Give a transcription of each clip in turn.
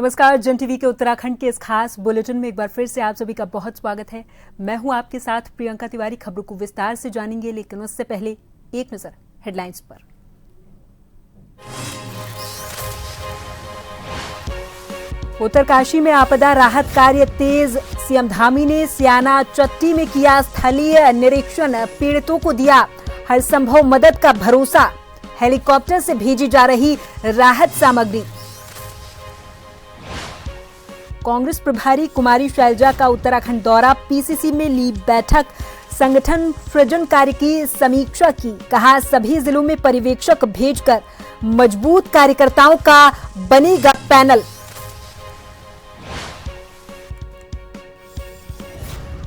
नमस्कार, जन टीवी के उत्तराखंड के इस खास बुलेटिन में एक बार फिर से आप सभी का बहुत स्वागत है। मैं हूं आपके साथ प्रियंका तिवारी। खबरों को विस्तार से जानेंगे, लेकिन उससे पहले एक नजर हेडलाइंस पर। उत्तरकाशी में आपदा राहत कार्य तेज। सीएम धामी ने स्याना चट्टी में किया स्थलीय निरीक्षण। पीड़ितों को दिया हर संभव मदद का भरोसा। हेलीकॉप्टर से भेजी जा रही राहत सामग्री। कांग्रेस प्रभारी कुमारी शैलजा का उत्तराखंड दौरा। पीसीसी में ली बैठक। संगठन सृजन कार्य की समीक्षा की। कहा सभी जिलों में पर्यवेक्षक भेजकर मजबूत कार्यकर्ताओं का बनेगा पैनल।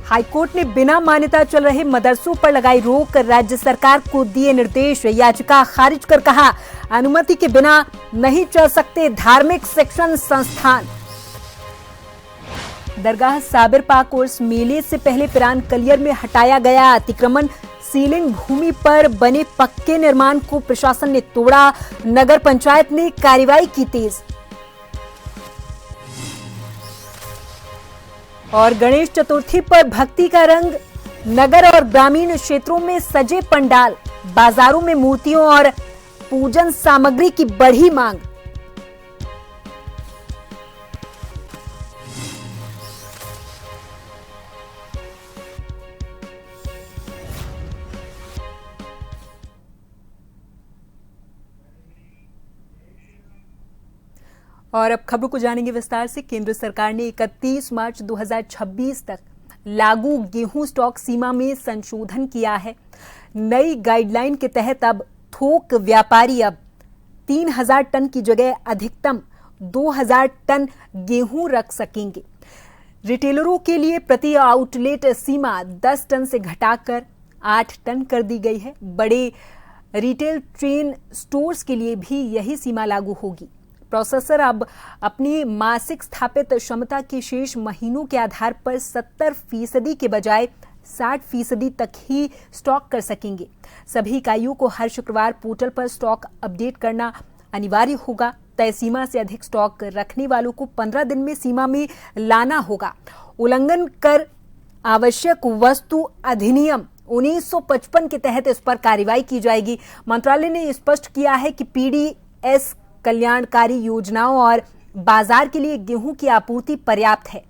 हाईकोर्ट ने बिना मान्यता चल रहे मदरसों पर लगाई रोक। राज्य सरकार को दिए निर्देश। याचिका खारिज कर कहा अनुमति के बिना नहीं चल सकते धार्मिक शिक्षण संस्थान। दरगाह साबिर पाक उर्स मेले से पहले पिरान कलियर में हटाया गया अतिक्रमण। सीलिंग भूमि पर बने पक्के निर्माण को प्रशासन ने तोड़ा। नगर पंचायत ने कार्रवाई की तेज। और गणेश चतुर्थी पर भक्ति का रंग। नगर और ग्रामीण क्षेत्रों में सजे पंडाल। बाजारों में मूर्तियों और पूजन सामग्री की बढ़ी मांग। और अब खबरों को जानेंगे विस्तार से। केंद्र सरकार ने 31 मार्च 2026 तक लागू गेहूं स्टॉक सीमा में संशोधन किया है। नई गाइडलाइन के तहत अब थोक व्यापारी अब 3000 टन की जगह अधिकतम 2000 टन गेहूं रख सकेंगे। रिटेलरों के लिए प्रति आउटलेट सीमा 10 टन से घटाकर 8 टन कर दी गई है। बड़े रिटेल चेन स्टोर्स के लिए भी यही सीमा लागू होगी। प्रोसेसर अब अपनी मासिक स्थापित क्षमता के शेष महीनों के आधार पर 70% के बजाय 60% तक ही स्टॉक कर सकेंगे। सभी इकाइयों को हर शुक्रवार पोर्टल पर स्टॉक अपडेट करना अनिवार्य होगा। तय सीमा से अधिक स्टॉक रखने वालों को 15 दिन में सीमा में लाना होगा। उल्लंघन कर आवश्यक वस्तु अधिनियम 1955 के तहत इस पर कार्रवाई की जाएगी। मंत्रालय ने स्पष्ट किया है कि पीडीएस कल्याणकारी योजनाओं और बाजार के लिए गेहूं की आपूर्ति पर्याप्त है।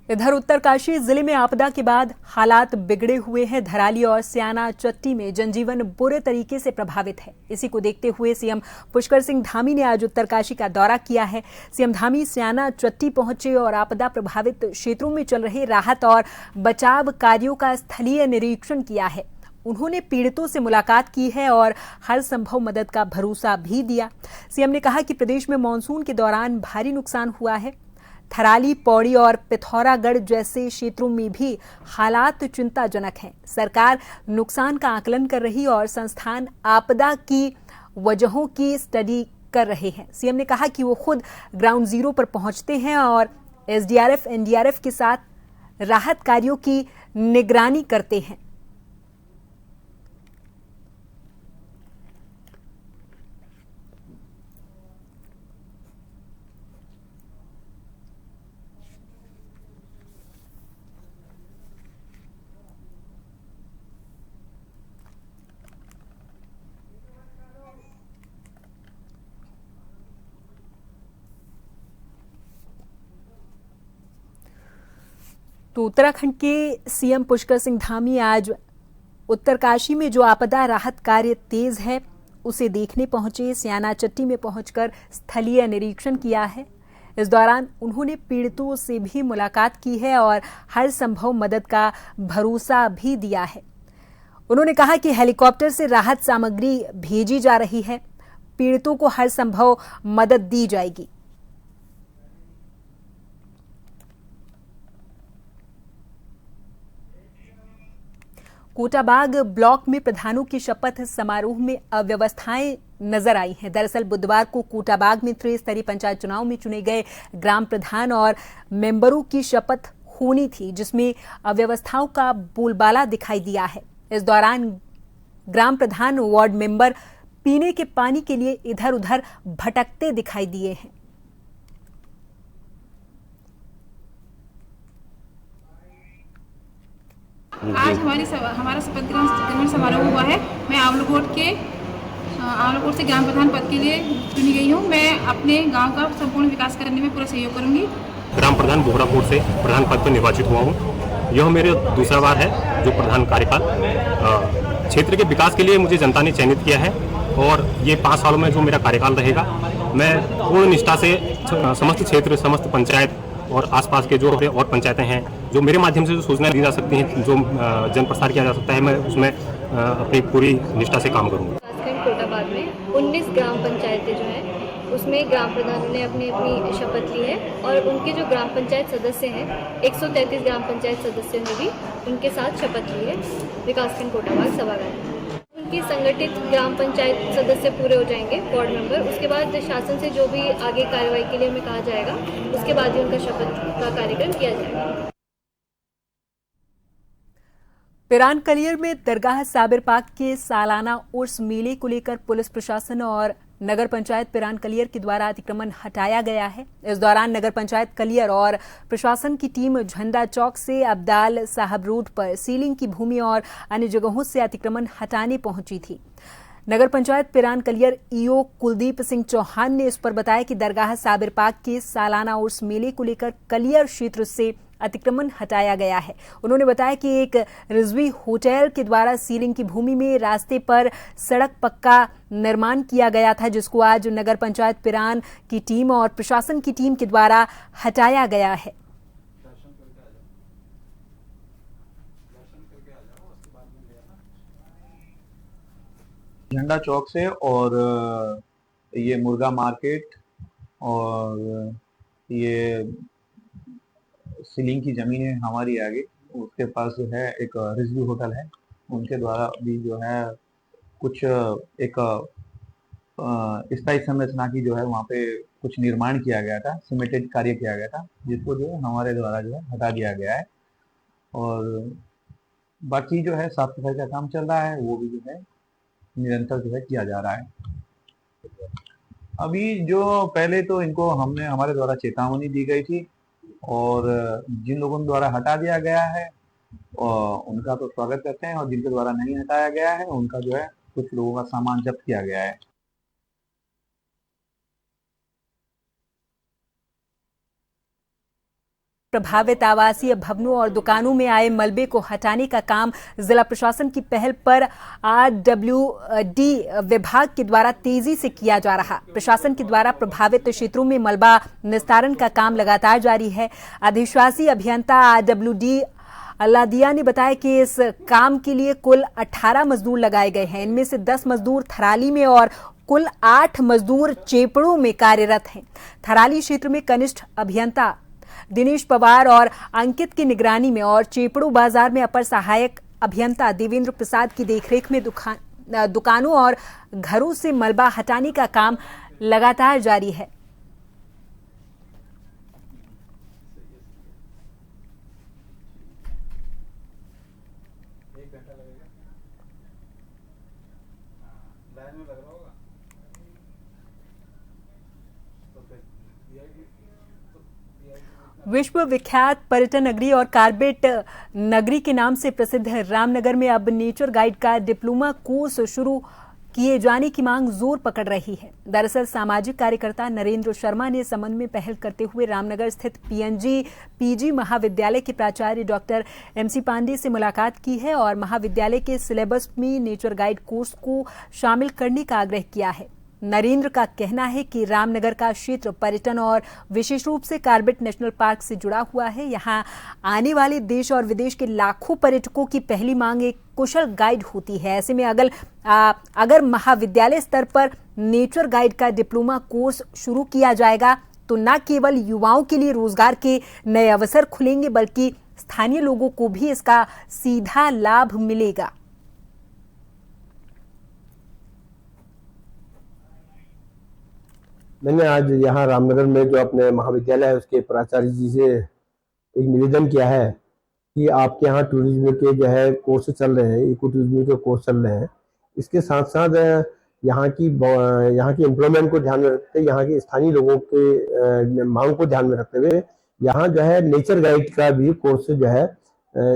इधर उत्तरकाशी जिले में आपदा के बाद हालात बिगड़े हुए हैं। धराली और स्याना चट्टी में जनजीवन बुरे तरीके से प्रभावित है। इसी को देखते हुए सीएम पुष्कर सिंह धामी ने आज उत्तरकाशी का दौरा किया है। सीएम धामी स्याना चट्टी पहुंचे और आपदा प्रभावित क्षेत्रों में चल रहे राहत और बचाव कार्यों का स्थलीय निरीक्षण किया है। उन्होंने पीड़ितों से मुलाकात की है और हर संभव मदद का भरोसा भी दिया। सीएम ने कहा कि प्रदेश में मानसून के दौरान भारी नुकसान हुआ है। थराली, पौड़ी और पिथौरागढ़ जैसे क्षेत्रों में भी हालात चिंताजनक हैं। सरकार नुकसान का आकलन कर रही और संस्थान आपदा की वजहों की स्टडी कर रहे हैं। सीएम ने कहा कि वो खुद ग्राउंड जीरो पर पहुंचते हैं और एसडीआरएफ, एनडीआरएफ के साथ राहत कार्यों की निगरानी करते हैं। तो उत्तराखंड के सीएम पुष्कर सिंह धामी आज उत्तरकाशी में जो आपदा राहत कार्य तेज है उसे देखने पहुंचे। स्याना चट्टी में पहुंचकर स्थलीय निरीक्षण किया है। इस दौरान उन्होंने पीड़ितों से भी मुलाकात की है और हर संभव मदद का भरोसा भी दिया है। उन्होंने कहा कि हेलीकॉप्टर से राहत सामग्री भेजी जा रही है। पीड़ितों को हर संभव मदद दी जाएगी। कोटाबाग ब्लॉक में प्रधानों की शपथ समारोह में अव्यवस्थाएं नजर आई हैं। दरअसल बुधवार को कोटाबाग में त्रिस्तरीय पंचायत चुनाव में चुने गए ग्राम प्रधान और मेंबरों की शपथ होनी थी, जिसमें अव्यवस्थाओं का बोलबाला दिखाई दिया है। इस दौरान ग्राम प्रधान वार्ड मेंबर पीने के पानी के लिए इधर उधर भटकते दिखाई दिए हैं। आज हमारा शपथ ग्रहण समारोह हुआ है। मैं आवलकोट से ग्राम प्रधान पद के लिए चुनी गई हूँ। मैं अपने गांव का संपूर्ण विकास करने में पूरा सहयोग करूंगी। ग्राम प्रधान बोहराकोट से प्रधान पद पर निर्वाचित हुआ हूँ। यह मेरे दूसरा बार है जो प्रधान कार्यकाल। क्षेत्र के विकास के लिए मुझे जनता ने चयनित किया है और ये 5 सालों में जो मेरा कार्यकाल रहेगा, मैं पूर्ण निष्ठा से समस्त क्षेत्र, समस्त पंचायत और आसपास के जो और पंचायतें हैं, जो मेरे माध्यम से जो सूचनाएं दी जा सकती हैं, जो जन प्रसार किया जा सकता है, मैं उसमें अपनी पूरी निष्ठा से काम करूँगा। कोटाबाग में 19 ग्राम पंचायतें जो हैं उसमें ग्राम प्रधानों ने अपनी शपथ ली है और उनके जो ग्राम पंचायत सदस्य हैं 133 ग्राम पंचायत सदस्य ने भी उनके साथ शपथ ली है विकासखंड कोटाबाग सभागार में। उनकी संगठित ग्राम पंचायत सदस्य पूरे हो जाएंगे, वार्ड मेंबर, उसके बाद शासन से जो भी आगे कार्रवाई के लिए हमें कहा जाएगा उसके बाद ही उनका शपथ का कार्यक्रम किया जाएगा। पिरान कलियर में दरगाह साबिर पाक के सालाना उर्स मेले को लेकर पुलिस प्रशासन और नगर पंचायत पिरान कलियर के द्वारा अतिक्रमण हटाया गया है। इस दौरान नगर पंचायत कलियर और प्रशासन की टीम झंडा चौक से अब्दाल साहब रोड पर सीलिंग की भूमि और अन्य जगहों से अतिक्रमण हटाने पहुंची थी। नगर पंचायत पिरान कलियर ईओ कुलदीप सिंह चौहान ने इस पर बताया कि दरगाह साबिर पाक के सालाना उर्स मेले को लेकर कलियर क्षेत्र से अतिक्रमण हटाया गया है। उन्होंने बताया कि एक रिजवी होटल के द्वारा सीलिंग की भूमि में रास्ते पर सड़क पक्का निर्माण किया गया था, जिसको आज नगर पंचायत पिरान की टीम और प्रशासन की टीम के द्वारा हटाया गया है। झंडा चौक से और ये मुर्गा मार्केट और ये सीलिंग की जमीन है हमारी आगे, उसके पास जो है एक रिजवी होटल है, उनके द्वारा भी जो है कुछ एक स्थायी संरचना की जो है वहाँ पे कुछ निर्माण किया गया था, सीमेंटेड कार्य किया गया था, जिसको जो है हमारे द्वारा जो है हटा दिया गया है। और बाकी जो है साफ सफाई का काम चल रहा है, वो भी जो है निरंतर जो है किया जा रहा है। अभी जो पहले तो इनको हमारे द्वारा चेतावनी दी गई थी और जिन लोगों द्वारा हटा दिया गया है उनका तो स्वागत करते हैं और जिनके द्वारा नहीं हटाया गया है उनका जो है कुछ लोगों का सामान जब्त किया गया है। प्रभावित आवासीय भवनों और दुकानों में आए मलबे को हटाने का काम जिला प्रशासन की पहल पर RWD विभाग के द्वारा तेजी से किया जा रहा। प्रशासन के द्वारा प्रभावित क्षेत्रों में मलबा निस्तारण का काम लगातार जारी है। अधिशासी अभियंता RWD अल्लादिया ने बताया कि इस काम के लिए कुल 18 मजदूर लगाए गए हैं। इनमें से 10 मजदूर थराली में और कुल 8 मजदूर चेपड़ों में कार्यरत हैं। थराली क्षेत्र में कनिष्ठ अभियंता दिनेश पवार और अंकित की निगरानी में और चेपड़ू बाजार में अपर सहायक अभियंता देवेंद्र प्रसाद की देखरेख में दुकानों और घरों से मलबा हटाने का काम लगातार जारी है। विश्व विख्यात पर्यटन नगरी और कार्बेट नगरी के नाम से प्रसिद्ध रामनगर में अब नेचर गाइड का डिप्लोमा कोर्स शुरू किए जाने की मांग जोर पकड़ रही है। दरअसल सामाजिक कार्यकर्ता नरेंद्र शर्मा ने इस संबंध में पहल करते हुए रामनगर स्थित PG महाविद्यालय के प्राचार्य डॉक्टर MC पांडे से मुलाकात की है और महाविद्यालय के सिलेबस में नेचर गाइड कोर्स को शामिल करने का आग्रह किया है। नरेंद्र का कहना है कि रामनगर का क्षेत्र पर्यटन और विशेष रूप से कार्बेट नेशनल पार्क से जुड़ा हुआ है। यहाँ आने वाले देश और विदेश के लाखों पर्यटकों की पहली मांग एक कुशल गाइड होती है। ऐसे में अगर महाविद्यालय स्तर पर नेचर गाइड का डिप्लोमा कोर्स शुरू किया जाएगा तो न केवल युवाओं के लिए रोजगार के नए अवसर खुलेंगे बल्कि स्थानीय लोगों को भी इसका सीधा लाभ मिलेगा। मैंने आज यहाँ रामनगर में जो अपने महाविद्यालय है उसके प्राचार्य जी से एक निवेदन किया है कि आपके यहाँ टूरिज्म के जो है कोर्स चल रहे हैं, इको टूरिज्म के कोर्स चल रहे हैं, इसके साथ साथ यहाँ की एम्प्लॉयमेंट को ध्यान में रखते हुए, यहाँ के स्थानीय लोगों के मांग को ध्यान में रखते हुए यहाँ जो है नेचर गाइड का भी कोर्स जो है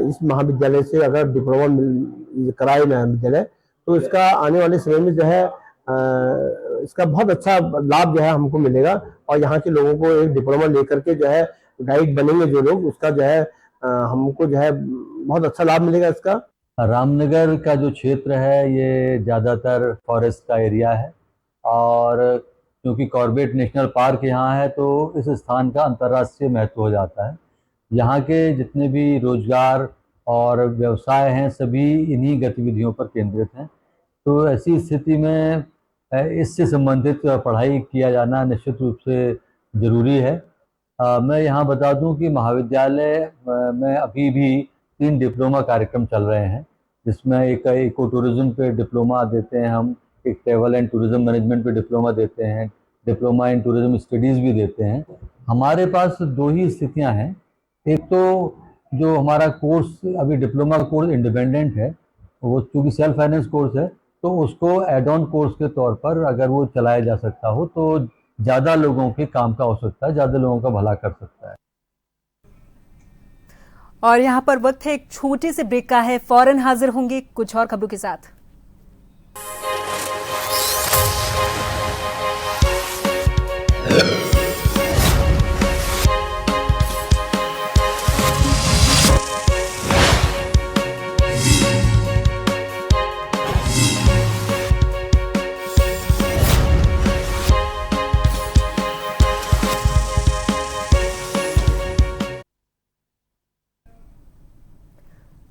इस महाविद्यालय से अगर डिप्लोमा कराए महाविद्यालय तो इसका आने वाले समय में जो है इसका बहुत अच्छा लाभ जो है हमको मिलेगा और यहाँ के लोगों को एक डिप्लोमा लेकर के जो है गाइड बनेंगे जो लोग, उसका जो है हमको जो है बहुत अच्छा लाभ मिलेगा इसका। रामनगर का जो क्षेत्र है ये ज़्यादातर फॉरेस्ट का एरिया है और क्योंकि कॉर्बेट नेशनल पार्क यहाँ है तो इस स्थान का अंतर्राष्ट्रीय महत्व हो जाता है। यहाँ के जितने भी रोजगार और व्यवसाय हैं सभी इन्हीं गतिविधियों पर केंद्रित हैं। तो ऐसी स्थिति में इससे संबंधित पढ़ाई किया जाना निश्चित रूप से ज़रूरी है। मैं यहाँ बता दूं कि महाविद्यालय में अभी भी 3 डिप्लोमा कार्यक्रम चल रहे हैं, जिसमें एक इको टूरिज्म पे डिप्लोमा देते हैं हम, एक ट्रैवल एंड टूरिज्म मैनेजमेंट पे डिप्लोमा देते हैं, डिप्लोमा इन टूरिज्म स्टडीज़ भी देते हैं। हमारे पास 2 ही स्थितियाँ हैं। एक तो जो हमारा कोर्स अभी डिप्लोमा कोर्स इंडिपेंडेंट है, वो चूँकि सेल्फ फाइनेंस कोर्स है तो उसको एड ऑन कोर्स के तौर पर अगर वो चलाया जा सकता हो तो ज़्यादा लोगों के काम का हो सकता है, ज़्यादा लोगों का भला कर सकता है। और यहाँ पर वक्त है एक छोटे से ब्रेक का है, फौरन हाजिर होंगे कुछ और खबरों के साथ।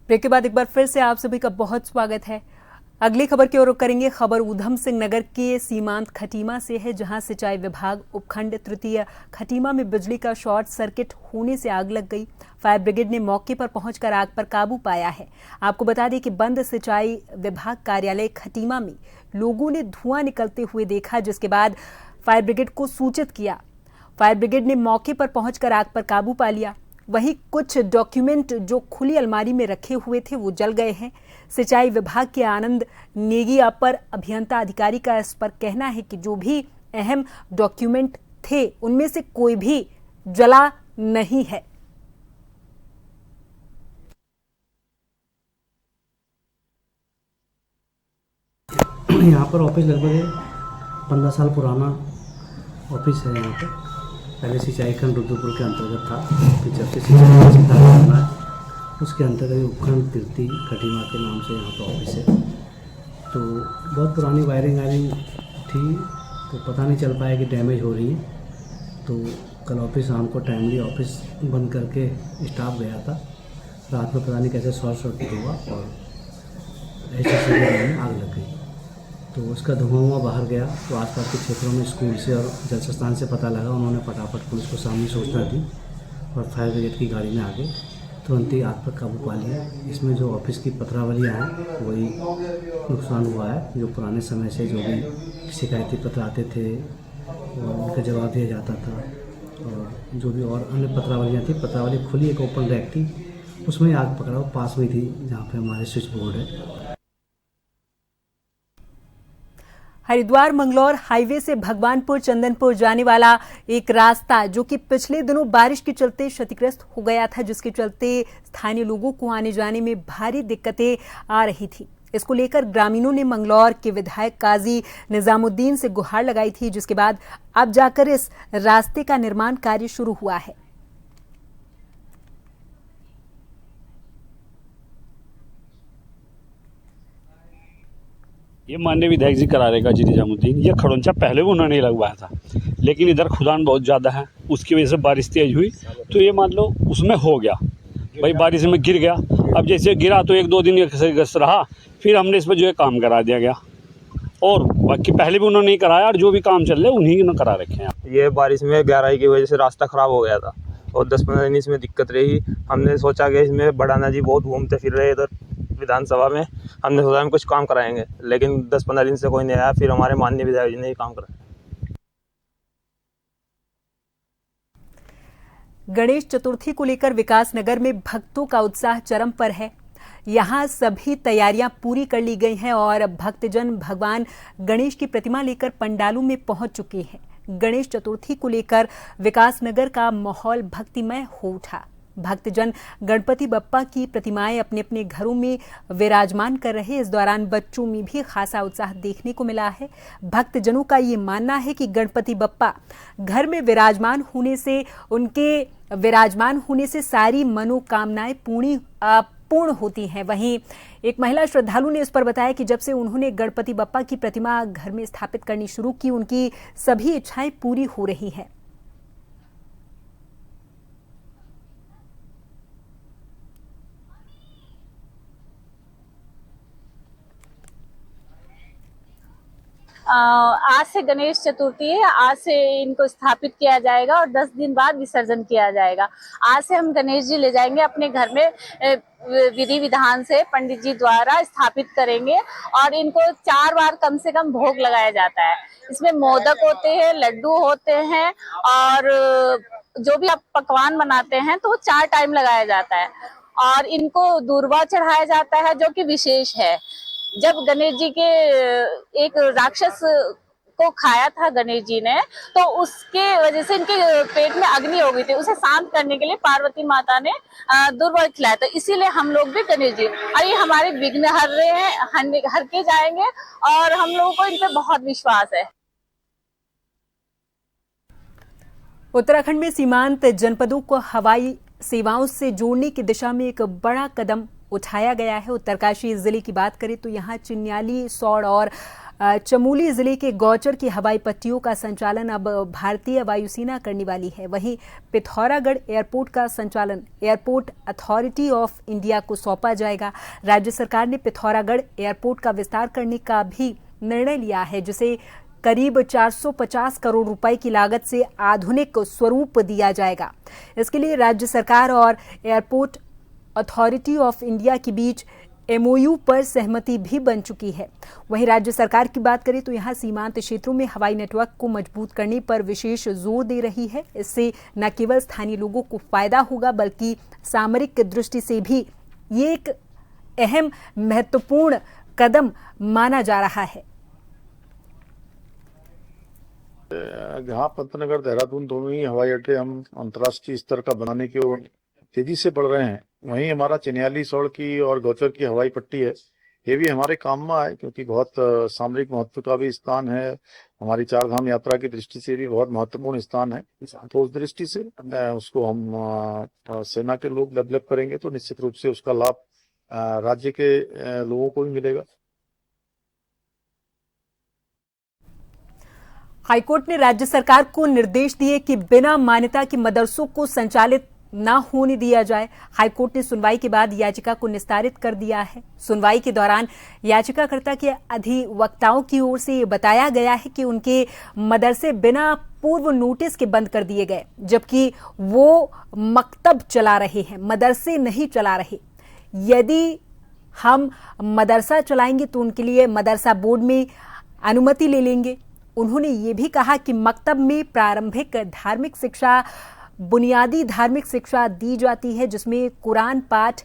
ब्रेक के बाद एक बार फिर से आप सभी का बहुत स्वागत है। अगली खबर की ओर रुख करेंगे। खबर ऊधम सिंह नगर के सीमांत खटीमा से है, जहां सिंचाई विभाग उपखंड तृतीय खटीमा में बिजली का शॉर्ट सर्किट होने से आग लग गई। फायर ब्रिगेड ने मौके पर पहुंचकर आग पर काबू पाया है। आपको बता दें कि बंद सिंचाई विभाग कार्यालय खटीमा में लोगों ने धुआं निकलते हुए देखा, जिसके बाद फायर ब्रिगेड को सूचित किया। फायर ब्रिगेड ने मौके पर पहुंचकर आग पर काबू पा लिया। वहीं कुछ डॉक्यूमेंट जो खुली अलमारी में रखे हुए थे वो जल गए हैं। सिंचाई विभाग के आनंद नेगी अपर अभियंता अधिकारी का इस पर कहना है कि जो भी अहम डॉक्यूमेंट थे उनमें से कोई भी जला नहीं है। यहाँ पर ऑफिस लगभग 15 साल पुराना ऑफिस है। यहाँ पर पहले सिंचाई खंड रुद्रपुर के अंतर्गत था, फिर जब से सिंचाई बना है उसके अंतर्गत उपखंड तृतीय खटीमा के नाम से यहाँ पर ऑफिस है। तो बहुत पुरानी वायरिंग थी तो पता नहीं चल पाया कि डैमेज हो रही है। तो कल ऑफिस शाम को टाइमली ऑफिस बंद करके स्टाफ गया था। रात में पता नहीं कैसे शॉर्ट सर्किट हुआ और ऐसे में आग लग गई। तो उसका धुआं बाहर गया तो आसपास के क्षेत्रों में स्कूल से और जल संस्थान से पता लगा। उन्होंने फटाफट पुलिस को सामने सूचना दी और फायर ब्रिगेड की गाड़ी में आगे तुरंत ही आग पर काबू पा लिया। इसमें जो ऑफिस की पत्रावलियाँ हैं वही नुकसान हुआ है। जो पुराने समय से जो भी शिकायती पत्र आते थे उनका जवाब दिया जाता था और जो भी और अन्य पत्रावलियाँ थी, पत्रावली खुली एक ओपन रैक थी उसमें आग पकड़ा, पास में थी जहाँ पे हमारे स्विच बोर्ड है। हरिद्वार मंगलौर हाईवे से भगवानपुर चंदनपुर जाने वाला एक रास्ता जो कि पिछले दिनों बारिश के चलते क्षतिग्रस्त हो गया था, जिसके चलते स्थानीय लोगों को आने जाने में भारी दिक्कतें आ रही थी। इसको लेकर ग्रामीणों ने मंगलौर के विधायक काजी निजामुद्दीन से गुहार लगाई थी, जिसके बाद अब जाकर इस रास्ते का निर्माण कार्य शुरू हुआ है। ये माननीय विधायक जी करा रहे काजी निजामुद्दीन, ये खड़ोंचा पहले भी उन्होंने लगवाया था, लेकिन इधर खुदान बहुत ज़्यादा है, उसकी वजह से बारिश तेज हुई तो ये मान लो उसमें हो गया भाई, बारिश में गिर गया। अब जैसे गिरा तो 1-2 दिन क्षतिग्रस्त रहा, फिर हमने इस पर जो है काम करा दिया गया और बाकी पहले भी उन्होंने नहीं कराया और जो भी काम चल रहे उन्हीं ने करा रखे हैं। ये बारिश में गहराई की वजह से रास्ता ख़राब हो गया था और 10-15 दिन इसमें दिक्कत रही। हमने सोचा कि इसमें बड़ाना जी बहुत घूमते फिर रहे इधर विधानसभा में, हमने सोचा हम कुछ काम कराएंगे, लेकिन 10-15 दिन से कोई नहीं आया। फिर हमारे माननीय विधायक जी ने ये काम कराया। गणेश चतुर्थी को लेकर विकासनगर में भक्तों का उत्साह चरम पर है। यहां सभी तैयारियां पूरी कर ली गई हैं और भक्तजन भगवान गणेश की प्रतिमा लेकर पंडालों में पहुंच चुके हैं। गणेश चतुर्थी को लेकर विकासनगर का माहौल भक्तिमय हो उठा। भक्तजन गणपति बप्पा की प्रतिमाएं अपने अपने घरों में विराजमान कर रहे। इस दौरान बच्चों में भी खासा उत्साह देखने को मिला है। भक्तजनों का ये मानना है कि गणपति बप्पा घर में विराजमान होने से सारी मनोकामनाएं पूर्ण होती हैं। वहीं एक महिला श्रद्धालु ने इस पर बताया कि जब से उन्होंने गणपति बप्पा की प्रतिमा घर में स्थापित करनी शुरू की, उनकी सभी इच्छाएं पूरी हो रही हैं। आज से गणेश चतुर्थी है। आज से इनको स्थापित किया जाएगा और 10 दिन बाद विसर्जन किया जाएगा। आज से हम गणेश जी ले जाएंगे अपने घर में, विधि विधान से पंडित जी द्वारा स्थापित करेंगे और इनको 4 बार कम से कम भोग लगाया जाता है। इसमें मोदक होते हैं, लड्डू होते हैं और जो भी आप पकवान बनाते हैं तो 4 टाइम लगाया जाता है और इनको दूर्वा चढ़ाया जाता है जो कि विशेष है। जब गणेश जी के एक राक्षस को खाया था गणेश जी ने, तो उसके वजह से इनके पेट में अग्नि हो गई थी। उसे शांत करने के लिए पार्वती माता ने दूर्वा खिलाया था। इसीलिए हम लोग भी गणेश जी, और ये हमारे विघ्न हर रहे हैं, हर के जाएंगे और हम लोगों को इन पे बहुत विश्वास है। उत्तराखंड में सीमांत जनपदों को हवाई सेवाओं से जोड़ने की दिशा में एक बड़ा कदम उठाया गया है। उत्तरकाशी जिले की बात करें तो यहाँ चिन्याली, सौड़ और चमोली जिले के गौचर की हवाई पट्टियों का संचालन अब भारतीय वायुसेना करने वाली है। वहीं पिथौरागढ़ एयरपोर्ट का संचालन एयरपोर्ट अथॉरिटी ऑफ इंडिया को सौंपा जाएगा। राज्य सरकार ने पिथौरागढ़ एयरपोर्ट का विस्तार करने का भी निर्णय लिया है, जिसे करीब 450 करोड़ रुपए की लागत से आधुनिक स्वरूप दिया जाएगा। इसके लिए राज्य सरकार और एयरपोर्ट अथॉरिटी ऑफ इंडिया के बीच MOU पर सहमति भी बन चुकी है। वहीं राज्य सरकार की बात करें तो यहां सीमांत क्षेत्रों में हवाई नेटवर्क को मजबूत करने पर विशेष जोर दे रही है। इससे न केवल स्थानीय लोगों को फायदा होगा बल्कि सामरिक दृष्टि से भी ये एक अहम महत्वपूर्ण कदम माना जा रहा है। जहाँ पंतनगर, देहरादून दोनों ही हवाई अड्डे हम अंतर्राष्ट्रीय स्तर का बनाने की ओर तेजी से बढ़ रहे हैं, वहीं हमारा चिन्याली, सौड़ की और गौचर की हवाई पट्टी है, ये भी हमारे काम में आए क्योंकि बहुत सामरिक महत्व का भी स्थान है। हमारी 4 धाम यात्रा की दृष्टि से भी बहुत महत्वपूर्ण स्थान है। तो उस दृष्टि से उसको हम सेना के लोग डेवलप करेंगे तो निश्चित रूप से उसका लाभ राज्य के लोगों को भी मिलेगा। हाईकोर्ट ने राज्य सरकार को निर्देश दिए कि बिना मान्यता के मदरसों को संचालित न होने दिया जाए। हाईकोर्ट ने सुनवाई के बाद याचिका को निस्तारित कर दिया है। सुनवाई के दौरान याचिकाकर्ता के अधिवक्ताओं की ओर से ये बताया गया है कि उनके मदरसे बिना पूर्व नोटिस के बंद कर दिए गए, जबकि वो मकतब चला रहे हैं, मदरसे नहीं चला रहे। यदि हम मदरसा चलाएंगे तो उनके लिए मदरसा बोर्ड में अनुमति ले लेंगे। उन्होंने ये भी कहा कि मकतब में प्रारंभिक धार्मिक शिक्षा, बुनियादी धार्मिक शिक्षा दी जाती है, जिसमें कुरान पाठ,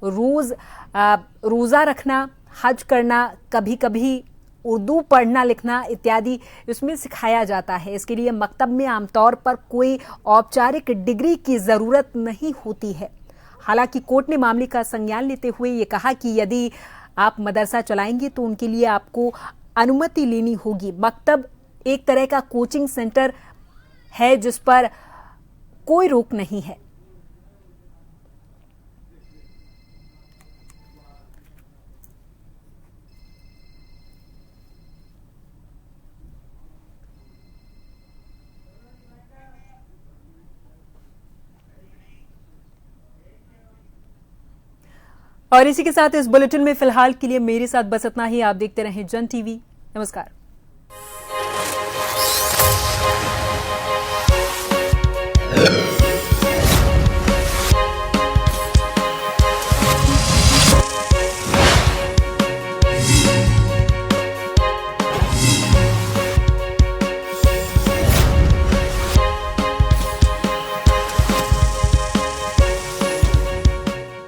रोज़ा रखना, हज करना, कभी कभी उर्दू पढ़ना लिखना इत्यादि इसमें सिखाया जाता है। इसके लिए मकतब में आमतौर पर कोई औपचारिक डिग्री की ज़रूरत नहीं होती है। हालांकि कोर्ट ने मामले का संज्ञान लेते हुए ये कहा कि यदि आप मदरसा चलाएंगे तो उनके लिए आपको अनुमति लेनी होगी। मकतब एक तरह का कोचिंग सेंटर है जिस पर कोई रोक नहीं है। और इसी के साथ इस बुलेटिन में फिलहाल के लिए मेरे साथ बस इतना ही। आप देखते रहें जन टीवी। नमस्कार।